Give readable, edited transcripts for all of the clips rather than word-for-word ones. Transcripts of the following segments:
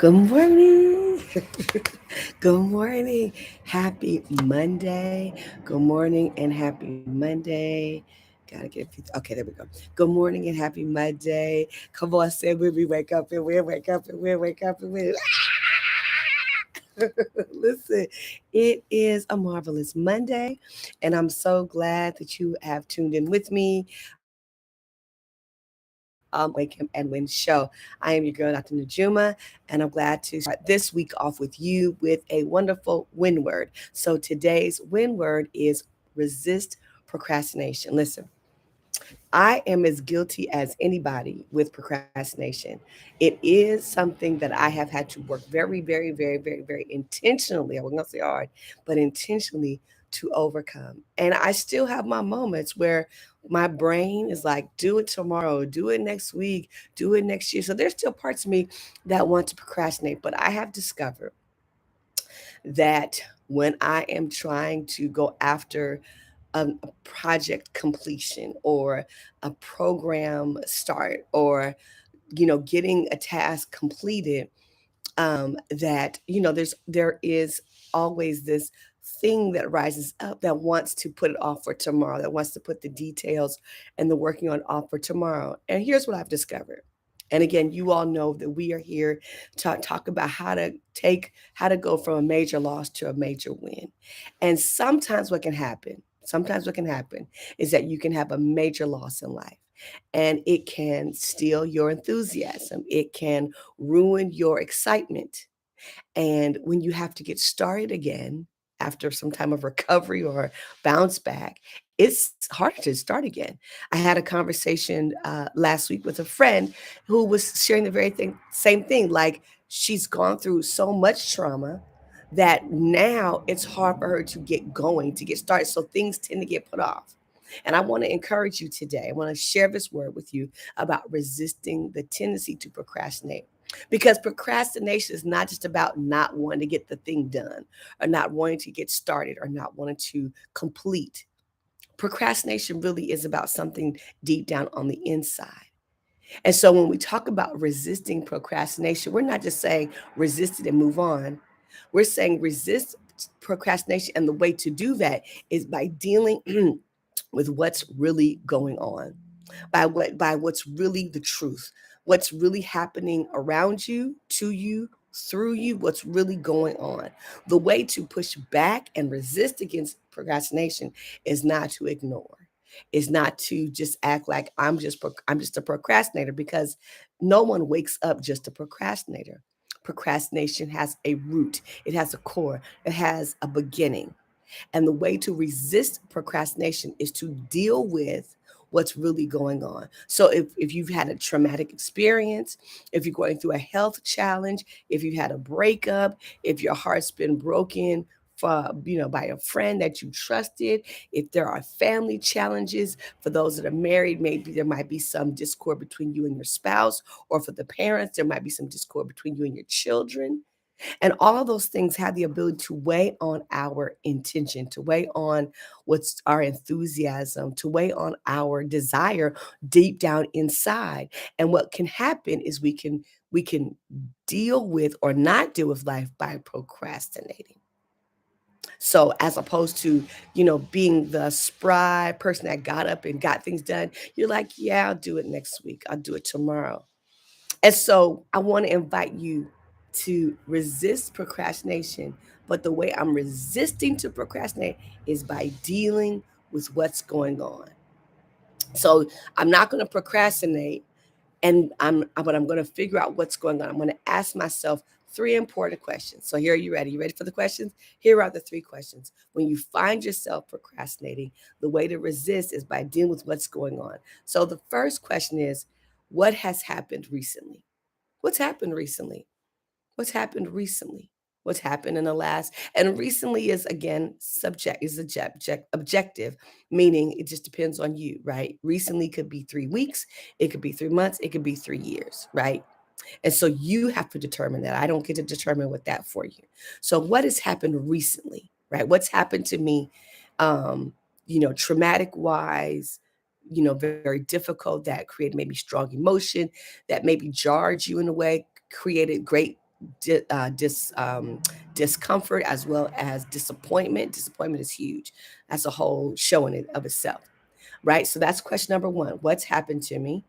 Good morning. Good morning. Happy Monday. Good morning and happy Monday. Gotta get okay, there we go. Good morning and happy Monday. Come on, say when we wake up and we'll wake up and we'll wake up and we'll listen. It is a marvelous Monday, and I'm so glad that you have tuned in with me on the Wake Him and Win show. I am your girl, Dr. Najuma, and I'm glad to start this week off with you with a wonderful win word. So today's win word is resist procrastination. Listen, I am as guilty as anybody with procrastination. It is something that I have had to work very, very, very, very, very intentionally. I wasn't gonna say hard, but intentionally to overcome. And I still have my moments where my brain is like, do it tomorrow, do it next week, do it next year. So there's still parts of me that want to procrastinate, but I have discovered that when I am trying to go after a project completion or a program start or getting a task completed, that there is always this thing that rises up that wants to put it off for tomorrow, that wants to put the details and the working on off for tomorrow. And here's what I've discovered. And again, you all know that we are here to talk about how to go from a major loss to a major win. And sometimes what can happen is that you can have a major loss in life, and it can steal your enthusiasm. It can ruin your excitement. And when you have to get started again after some time of recovery or bounce back, it's harder to start again. I had a conversation last week with a friend who was sharing the same thing. Like, she's gone through so much trauma that now it's hard for her to get going, to get started. So things tend to get put off. And I want to encourage you today. I want to share this word with you about resisting the tendency to procrastinate. Because procrastination is not just about not wanting to get the thing done or not wanting to get started or not wanting to complete. Procrastination really is about something deep down on the inside. And so when we talk about resisting procrastination, we're not just saying resist it and move on. We're saying resist procrastination. And the way to do that is by dealing with what's really going on, by what's really the truth, what's really happening around you, to you, through you, what's really going on. The way to push back and resist against procrastination is not to ignore. Is not to just act like I'm just a procrastinator, because no one wakes up just a procrastinator. Procrastination has a root. It has a core. It has a beginning. And the way to resist procrastination is to deal with what's really going on. So if you've had a traumatic experience, if you're going through a health challenge, if you had a breakup, if your heart's been broken by a friend that you trusted, if there are family challenges, for those that are married, maybe there might be some discord between you and your spouse, or for the parents, there might be some discord between you and your children. And all of those things have the ability to weigh on our intention, to weigh on what's our enthusiasm, to weigh on our desire deep down inside. And what can happen is we can deal with or not deal with life by procrastinating. So as opposed to, being the spry person that got up and got things done, you're like, yeah, I'll do it next week. I'll do it tomorrow. And so I want to invite you to resist procrastination. But the way I'm resisting to procrastinate is by dealing with what's going on. So I'm not going to procrastinate, but I'm going to figure out what's going on. I'm going to ask myself three important questions. So here, are you ready? You ready for the questions? Here are the three questions. When you find yourself procrastinating, the way to resist is by dealing with what's going on. So the first question is, what has happened recently? What's happened recently? What's happened recently? What's happened in the last? And recently is again objective, meaning it just depends on you, right? Recently could be 3 weeks, it could be 3 months, it could be 3 years, right? And so you have to determine that. I don't get to determine what that for you. So what has happened recently, right? What's happened to me, traumatic wise, very difficult, that created maybe strong emotion, that maybe jarred you in a way, created great di- uh, dis, um, discomfort as well as disappointment. Disappointment is huge. That's a whole show in it of itself, right? So that's question number one. What's happened to me?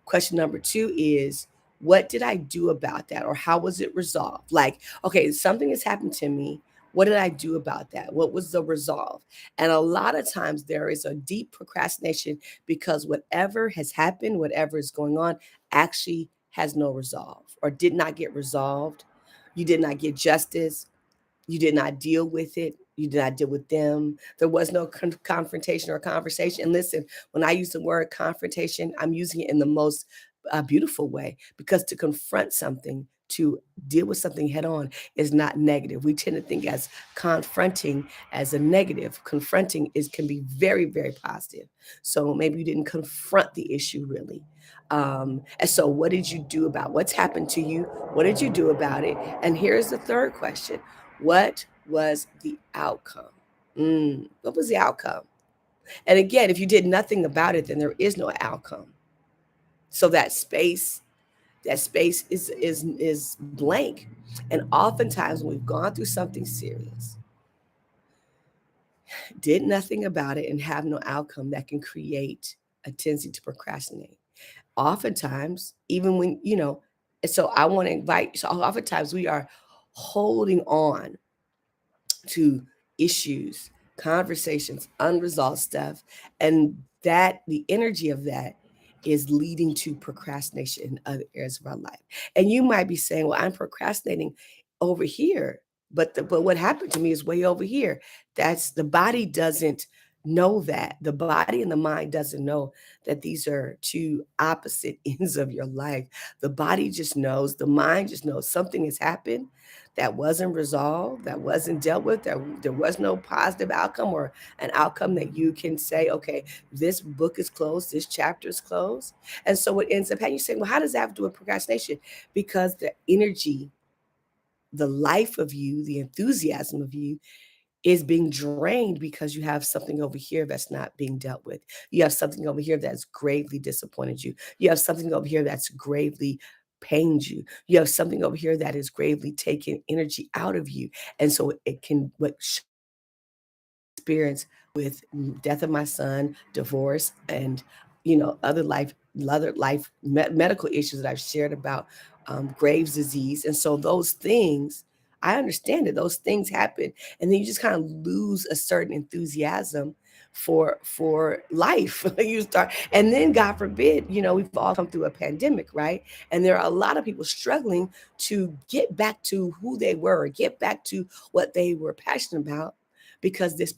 Question number two is, what did I do about that? Or how was it resolved? Like, okay, something has happened to me. What did I do about that? What was the resolve? And a lot of times there is a deep procrastination because whatever has happened, whatever is going on, actually has no resolve or did not get resolved. You did not get justice. You did not deal with it. You did not deal with them. There was no confrontation or conversation. And listen, when I use the word confrontation, I'm using it in the most beautiful way, because to confront something, to deal with something head on, is not negative. We tend to think as confronting as a negative. Confronting is can be very, very positive. So maybe you didn't confront the issue really. And so, what did you do about what's happened to you? What did you do about it? And here's the third question: what was the outcome? What was the outcome? And again, if you did nothing about it, then there is no outcome. So that space is blank. And oftentimes when we've gone through something serious, did nothing about it, and have no outcome, that can create a tendency to procrastinate. Oftentimes, even when, and so I want to invite, so oftentimes we are holding on to issues, conversations, unresolved stuff. And that the energy of that is leading to procrastination in other areas of our life. And you might be saying, well, I'm procrastinating over here. But what happened to me is way over here. That's the body doesn't know that. The body and the mind doesn't know that these are two opposite ends of your life. The body just knows, the mind just knows something has happened that wasn't resolved, that wasn't dealt with, that there was no positive outcome or an outcome that you can say, okay, this book is closed, this chapter is closed. And so what ends up happening, you say, well, how does that have to do with procrastination? Because the energy, the life of you, the enthusiasm of you is being drained because you have something over here that's not being dealt with. You have something over here that's gravely disappointed you. You have something over here that's gravely pained you. You have something over here that is gravely taking energy out of you. And so it can, what experience with death of my son, divorce, and other life medical issues that I've shared about, Graves' disease. And so those things, I understand that those things happen, and then you just kind of lose a certain enthusiasm for life. You start, and then God forbid, we've all come through a pandemic, right? And there are a lot of people struggling to get back to who they were, get back to what they were passionate about, because this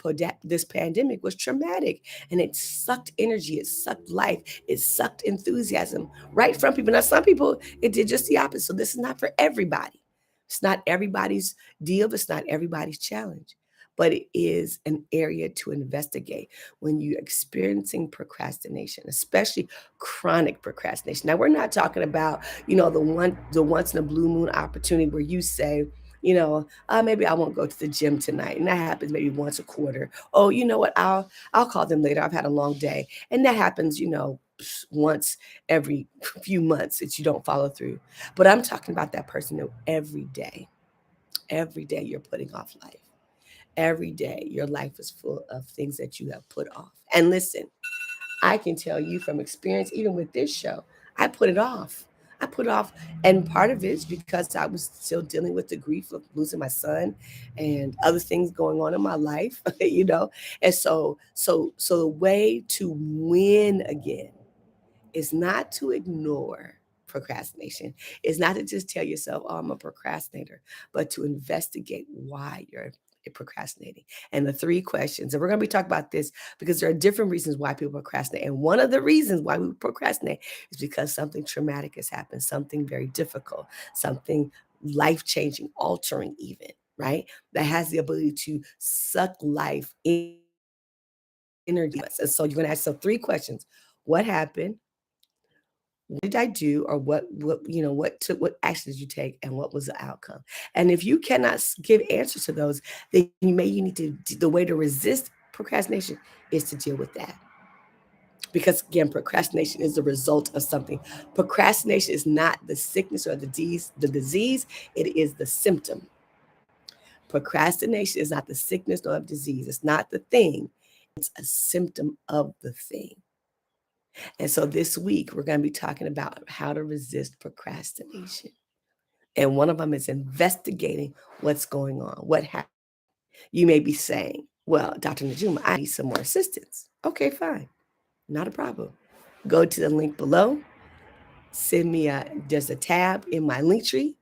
pandemic was traumatic, and it sucked energy, it sucked life, it sucked enthusiasm right from people. Now, some people it did just the opposite. So this is not for everybody. It's not everybody's deal. It's not everybody's challenge. But it is an area to investigate when you're experiencing procrastination, especially chronic procrastination. Now, we're not talking about, the once in a blue moon opportunity where you say, maybe I won't go to the gym tonight, and that happens maybe once a quarter. Oh, you know what? I'll call them later. I've had a long day, and that happens, once every few months that you don't follow through. But I'm talking about that person who every day you're putting off life. Every day your life is full of things that you have put off. And listen, I can tell you from experience, even with this show, I put it off. I put it off. And part of it is because I was still dealing with the grief of losing my son and other things going on in my life, And so the way to win again is not to ignore procrastination. It's not to just tell yourself, oh, I'm a procrastinator, but to investigate why you're procrastinating. And the three questions, and we're going to be talking about this because there are different reasons why people procrastinate. And one of the reasons why we procrastinate is because something traumatic has happened, something very difficult, something life changing, altering, even, right? That has the ability to suck life energy. And so you're going to ask yourself three questions: what happened? What did I do, or what actions you take, and what was the outcome? And if you cannot give answers to those, then you need to, the way to resist procrastination is to deal with that. Because again, procrastination is the result of something. Procrastination is not the sickness or the disease, it is the symptom. Procrastination is not the sickness nor the disease. It's not the thing. It's a symptom of the thing. And so this week, we're going to be talking about how to resist procrastination. And one of them is investigating what's going on, what happened. You may be saying, well, Dr. Najuma, I need some more assistance. Okay, fine. Not a problem. Go to the link below. Send me there's a tab in my link tree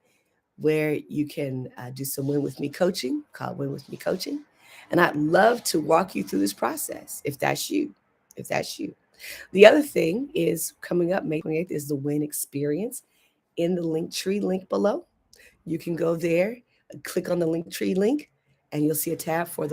where you can do some Win With Me coaching, called Win With Me Coaching. And I'd love to walk you through this process if that's you. If that's you. The other thing is coming up May 28th is the Win Experience in the link tree link below. You can go there, click on the link tree link, and you'll see a tab for the